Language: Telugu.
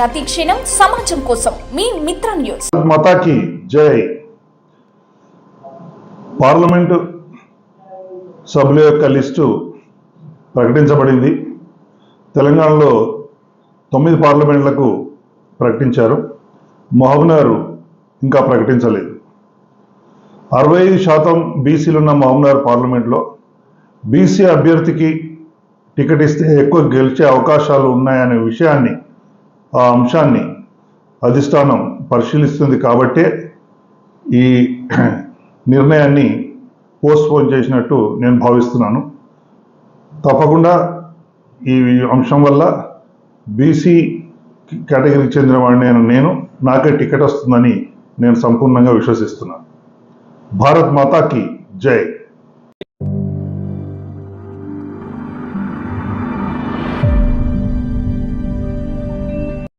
ప్రతి క్షణం సమాజం కోసం మీ మిత్ర న్యూస్. మాతాకి జై. పార్లమెంటు సభ్యుల యొక్క లిస్టు ప్రకటించబడింది. తెలంగాణలో 9 పార్లమెంట్లకు ప్రకటించారు. మహబూబ్నగర్ ఇంకా ప్రకటించలేదు. 65% బీసీలున్న మహబూబ్నగర్ పార్లమెంట్లో బీసీ అభ్యర్థికి టికెట్ ఇస్తే ఎక్కువ గెలిచే అవకాశాలు ఉన్నాయనే విషయాన్ని, ఆ అంశాన్ని అధిష్టానం పరిశీలిస్తుంది. కాబట్టే ఈ నిర్ణయాన్ని పోస్ట్పోన్ చేసినట్టు నేను భావిస్తున్నాను. తప్పకుండా ఈ అంశం వల్ల బీసీ కేటగిరీకి చెందిన వాడిని నాకే టికెట్ వస్తుందని నేను సంపూర్ణంగా విశ్వసిస్తున్నాను. భారత్ మాతాకి జై.